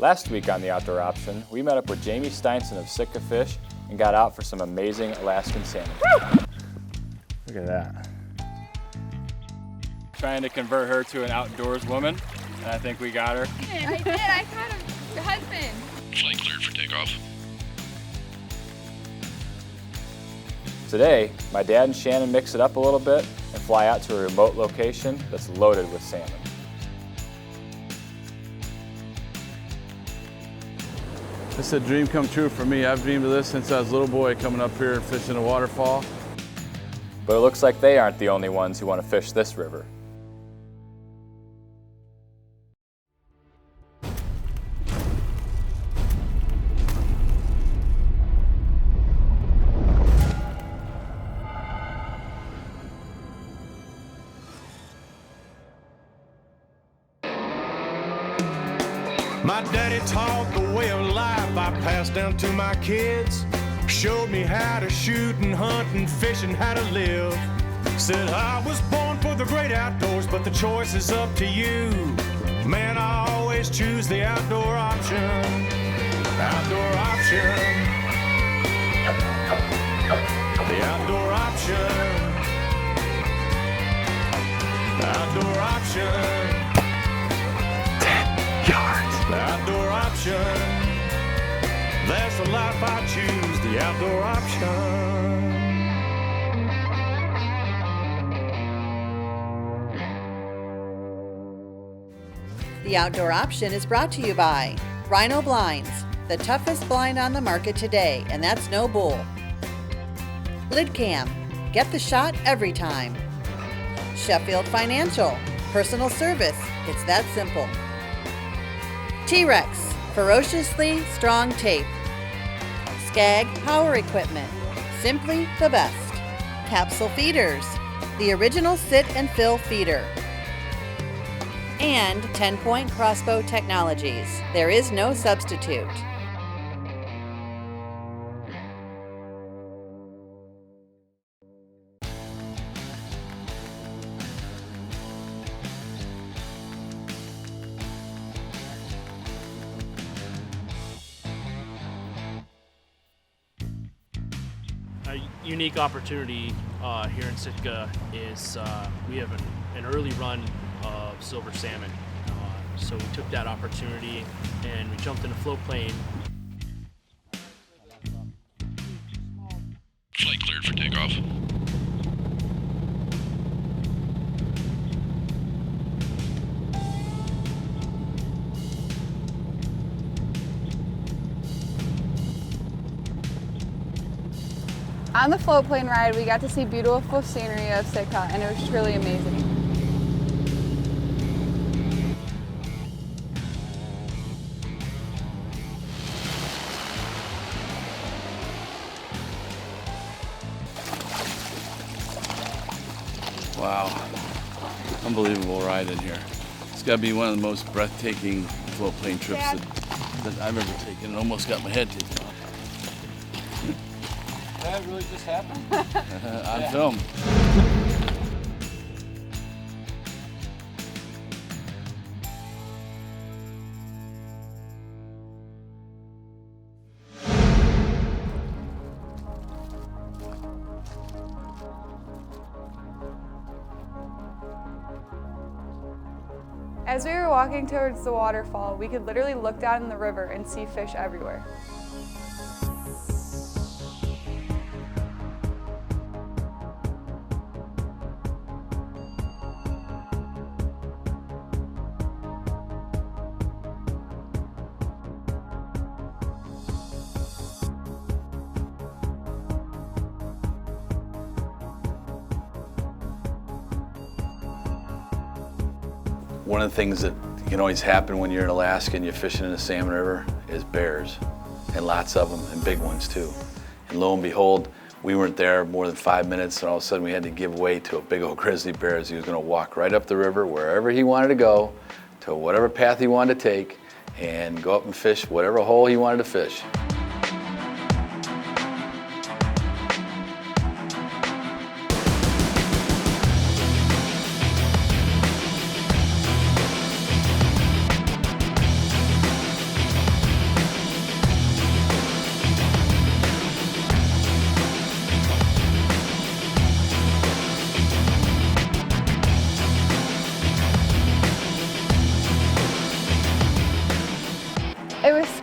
Last week on The Outdoor Option, we met up with Jamie Steinson of Sitka Fish and got out for some amazing Alaskan salmon. Look at that. Trying to convert her to an outdoors woman, and I think we got her. I did. I caught her husband. Flight cleared for takeoff. Today, my dad and Shannon mix it up a little bit and fly out to a remote location that's loaded with salmon. This is a dream come true for me. I've dreamed of this since I was a little boy, coming up here and fishing a waterfall. But it looks like they aren't the only ones who want to fish this river. My daddy taught the way of life I passed down to my kids. Showed me how to shoot and hunt and fish and how to live. Said I was born for the great outdoors, but the choice is up to you. Man, I always choose the outdoor option. Outdoor option. The outdoor option. Outdoor option. The outdoor option. That's the life I choose, the outdoor option. The Outdoor Option is brought to you by Rhino Blinds, the toughest blind on the market today, and that's no bull. LidCam, get the shot every time. Sheffield Financial, personal service, it's that simple. T-Rex, ferociously strong tape. Skag Power Equipment, simply the best. Capsule Feeders, the original sit and fill feeder. And 10-Point Crossbow Technologies, there is no substitute. A unique opportunity here in Sitka is we have an early run of silver salmon. So we took that opportunity and we jumped in a float plane. Flight cleared for takeoff. On the float plane ride, we got to see beautiful scenery of Sitka, and it was truly amazing. Wow, unbelievable ride in here. It's got to be one of the most breathtaking float plane trips that I've ever taken. It almost got my head taken off. That really just happened? On film. As we were walking towards the waterfall, we could literally look down in the river and see fish everywhere. One of the things that can always happen when you're in Alaska and you're fishing in the salmon river is bears, and lots of them, and big ones too. And lo and behold, we weren't there more than 5 minutes, and all of a sudden we had to give way to a big old grizzly bear as he was going to walk right up the river wherever he wanted to go, to whatever path he wanted to take, and go up and fish whatever hole he wanted to fish.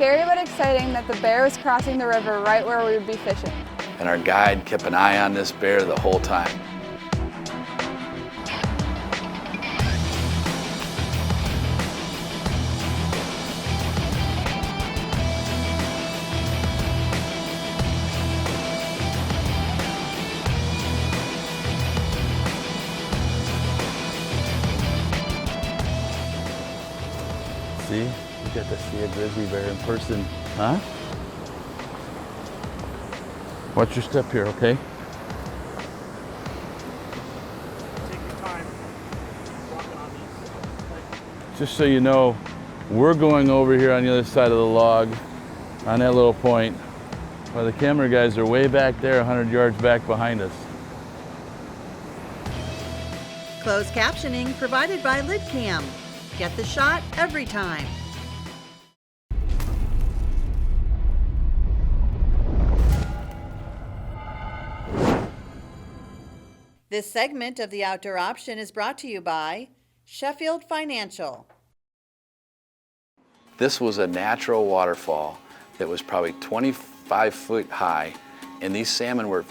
scary but exciting that the bear was crossing the river right where we would be fishing. And our guide kept an eye on this bear the whole time. See, you get to see a grizzly bear in person, huh? Watch your step here, okay? Take your time walking on these. Just so you know, we're going over here on the other side of the log, on that little point, while the camera guys are way back there, 100 yards back behind us. Closed captioning provided by LidCam. Get the shot every time. This segment of The Outdoor Option is brought to you by Sheffield Financial. This was a natural waterfall that was probably 25 foot high, and these salmon were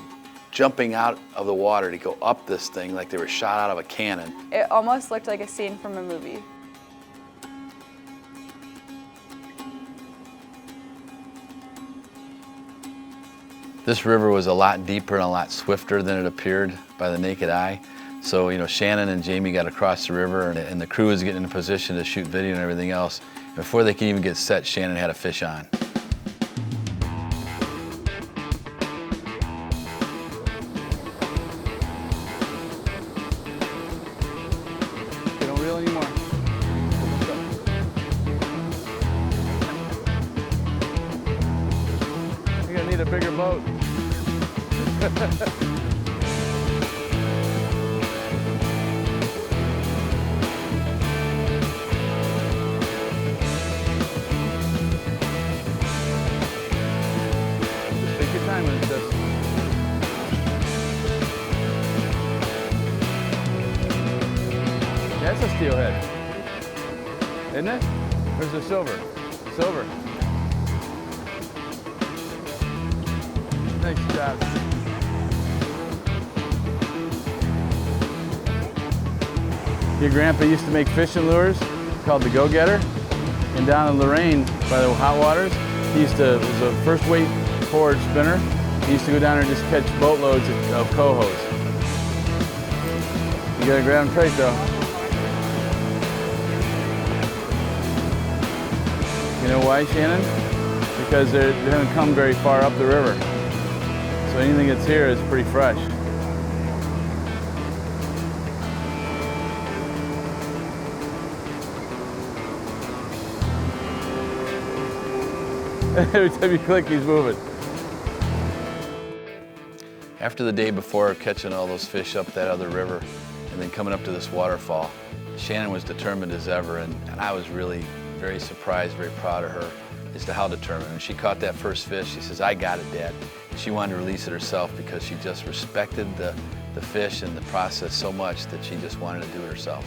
jumping out of the water to go up this thing like they were shot out of a cannon. It almost looked like a scene from a movie. This river was a lot deeper and a lot swifter than it appeared by the naked eye. So, you know, Shannon and Jamie got across the river, and the crew was getting in a position to shoot video and everything else. Before they could even get set, Shannon had a fish on. They don't reel anymore. You're gonna need a bigger boat. Take your time with this. That's a steelhead, isn't it? There's a silver. Silver. Nice job. Your grandpa used to make fishing lures called the Go-Getter, and down in Lorraine by the hot waters, he used to, it was a first weight forward spinner. He used to go down there and just catch boatloads of cohos. You gotta grab them tight though. You know why, Shannon? Because they haven't come very far up the river. So anything that's here is pretty fresh. Every time you click, he's moving. After the day before catching all those fish up that other river and then coming up to this waterfall, Shannon was determined as ever, and I was really very surprised, very proud of her as to how determined. When she caught that first fish, she says, "I got it, Dad." She wanted to release it herself because she just respected the fish and the process so much that she just wanted to do it herself.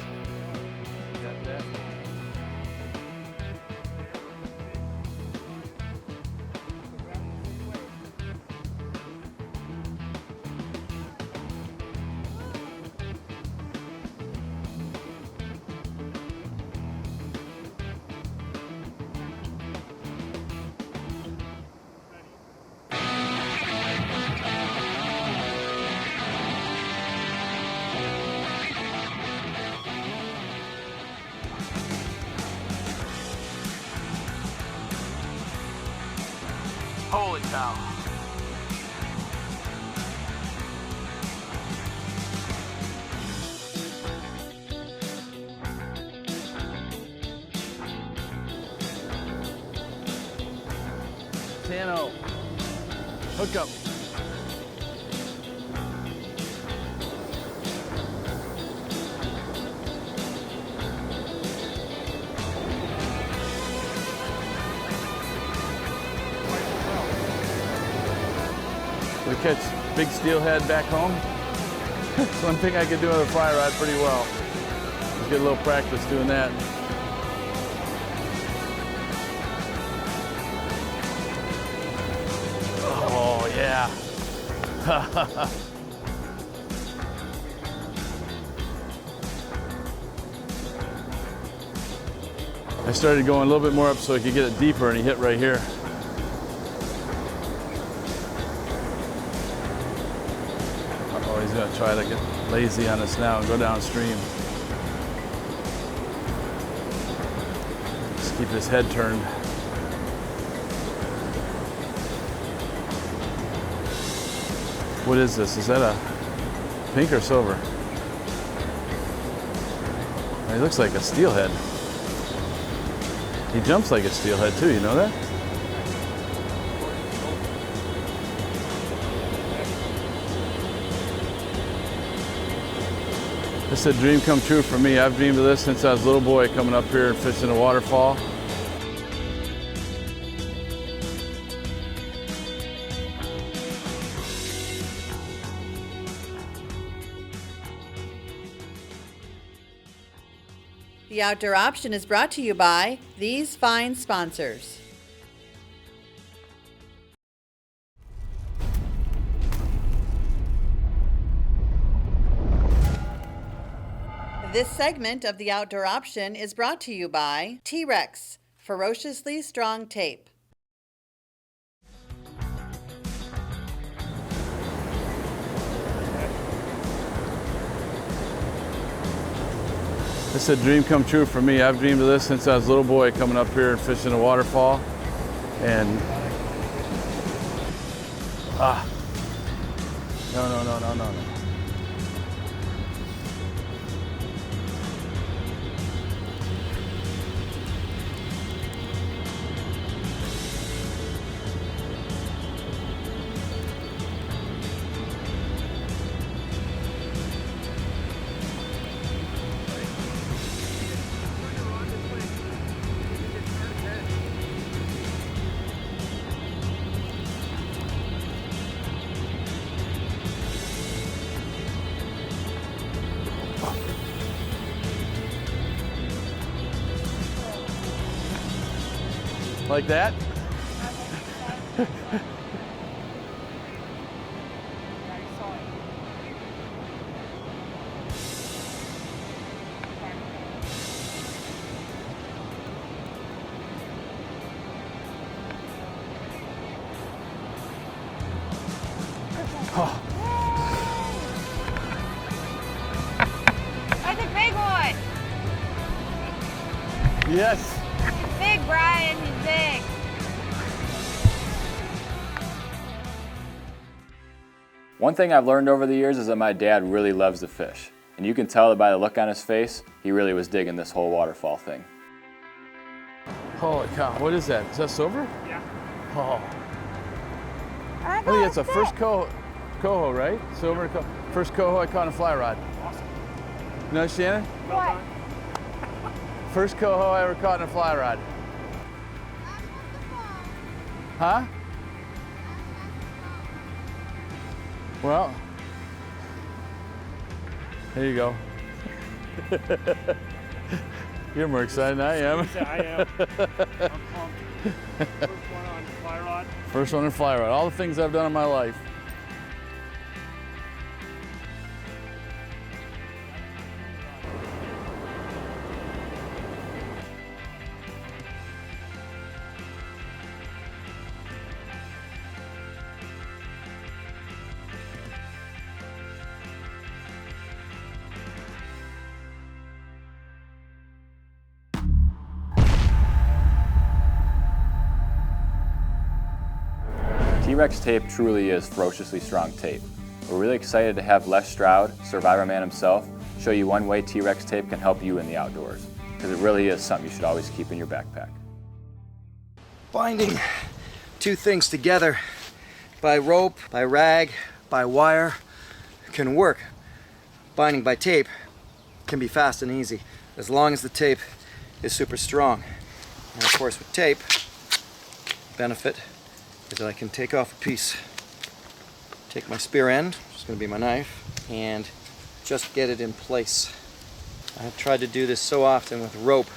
Holy cow. Tano, hook up. We catch big steelhead back home. It's one thing I could do with a fly rod pretty well. Just get a little practice doing that. I started going a little bit more up so I could get it deeper, and he hit right here. Uh-oh, he's gonna try to get lazy on us now and go downstream. Just keep his head turned. What is this? Is that a pink or silver? He looks like a steelhead. He jumps like a steelhead too, you know that? This is a dream come true for me. I've dreamed of this since I was a little boy, coming up here and fishing a waterfall. The Outdoor Option is brought to you by these fine sponsors. This segment of The Outdoor Option is brought to you by T-Rex, ferociously strong tape. This is a dream come true for me. I've dreamed of this since I was a little boy, coming up here and fishing a waterfall. And no. Like that? Oh. That's a big one. Yes. He's big, Brian. He's big. One thing I've learned over the years is that my dad really loves to fish. And you can tell that by the look on his face, he really was digging this whole waterfall thing. Holy cow, what is that? Is that silver? Yeah. Oh. I think it's a first coho, right? Silver coho. First coho I caught on a fly rod. Awesome. You know, Shannon? What? First coho I ever caught on a fly rod. Huh? Well, there you go. You're more excited than I am. Yeah, I am. I'm pumped. First one on fly rod. First one on fly rod. All the things I've done in my life. T-Rex tape truly is ferociously strong tape. We're really excited to have Les Stroud, Survivor Man himself, show you one way T-Rex tape can help you in the outdoors, because it really is something you should always keep in your backpack. Binding two things together by rope, by rag, by wire can work. Binding by tape can be fast and easy, as long as the tape is super strong. And of course with tape, benefit is that I can take off a piece, take my spear end, which is going to be my knife, and just get it in place. I've tried to do this so often with rope,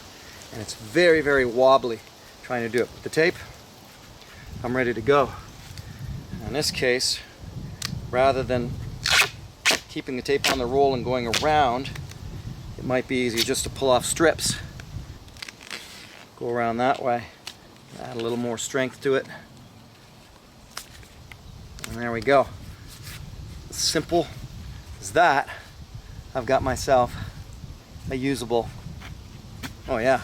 and it's very, very wobbly trying to do it. With the tape, I'm ready to go. In this case, rather than keeping the tape on the roll and going around, it might be easier just to pull off strips. Go around that way, add a little more strength to it. And there we go. As simple as that, I've got myself a usable, oh yeah,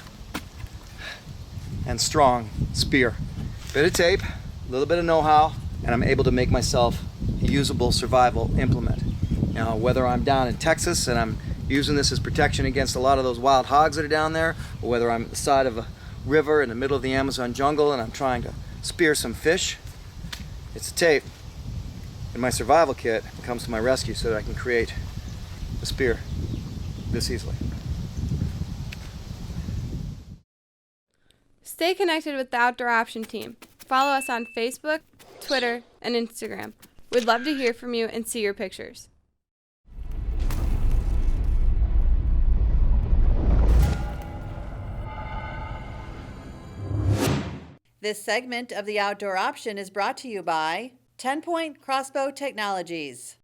and strong spear. Bit of tape, a little bit of know-how, and I'm able to make myself a usable survival implement. Now, whether I'm down in Texas and I'm using this as protection against a lot of those wild hogs that are down there, or whether I'm at the side of a river in the middle of the Amazon jungle and I'm trying to spear some fish, it's a tape. And my survival kit comes to my rescue so that I can create a spear this easily. Stay connected with the Outdoor Option team. Follow us on Facebook, Twitter, and Instagram. We'd love to hear from you and see your pictures. This segment of the Outdoor Option is brought to you by 10-Point Crossbow Technologies.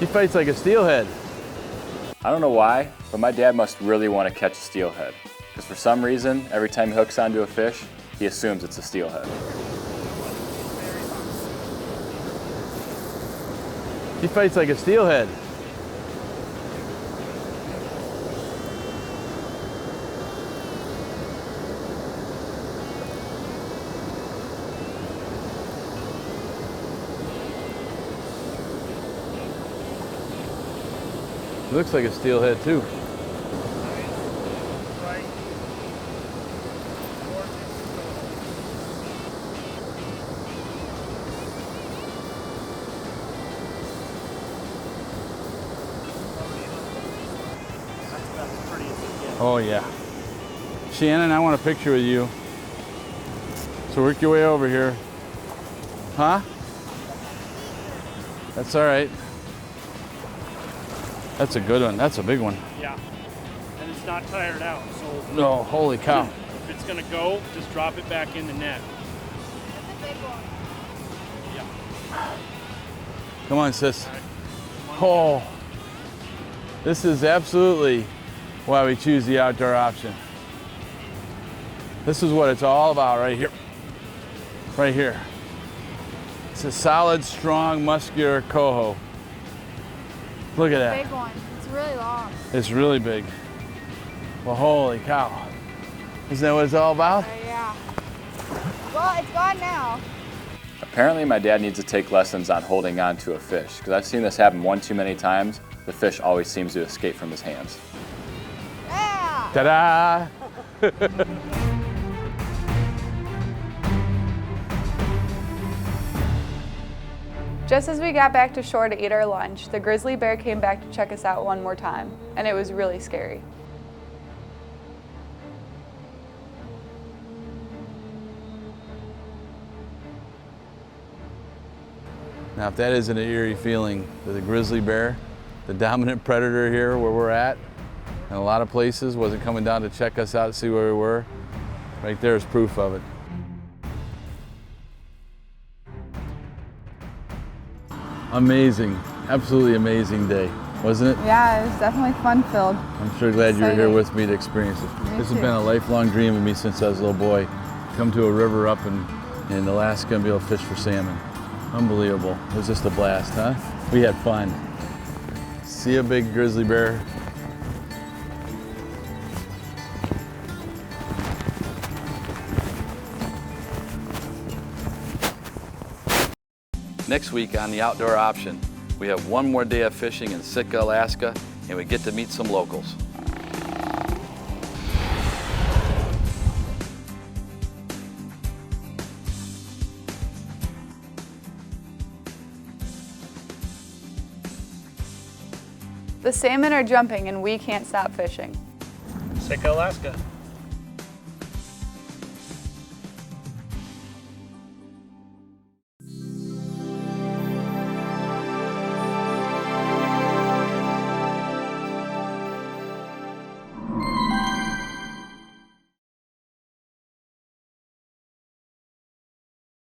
He fights like a steelhead. I don't know why, but my dad must really want to catch a steelhead. Because for some reason, every time he hooks onto a fish, he assumes it's a steelhead. He fights like a steelhead. Looks like a steelhead too. Oh yeah. Shannon, I want a picture with you. So work your way over here. Huh? That's all right. That's a good one. That's a big one. Yeah. And it's not tired out, so. No, holy cow. If it's gonna go, just drop it back in the net. That's a big one. Yeah. Come on, sis. All right. Oh, this is absolutely why we choose the outdoor option. This is what it's all about right here. Right here. It's a solid, strong, muscular coho. Look at that. Big one. It's really long. It's really big. Well, holy cow. Isn't that what it's all about? Yeah. Well, it's gone now. Apparently my dad needs to take lessons on holding on to a fish, because I've seen this happen one too many times. The fish always seems to escape from his hands. Yeah! Ta-da! Just as we got back to shore to eat our lunch, the grizzly bear came back to check us out one more time, and it was really scary. Now, if that isn't an eerie feeling, the grizzly bear, the dominant predator here where we're at, in a lot of places, wasn't coming down to check us out, see where we were. Right there is proof of it. Amazing, absolutely amazing day, wasn't it? Yeah, it was definitely fun-filled. I'm sure glad you were here with me to experience it. This has been a lifelong dream of me since I was a little boy. Come to a river up in Alaska and be able to fish for salmon. Unbelievable. It was just a blast, huh? We had fun. See a big grizzly bear. Next week on The Outdoor Option, we have one more day of fishing in Sitka, Alaska, and we get to meet some locals. The salmon are jumping and we can't stop fishing. Sitka, Alaska.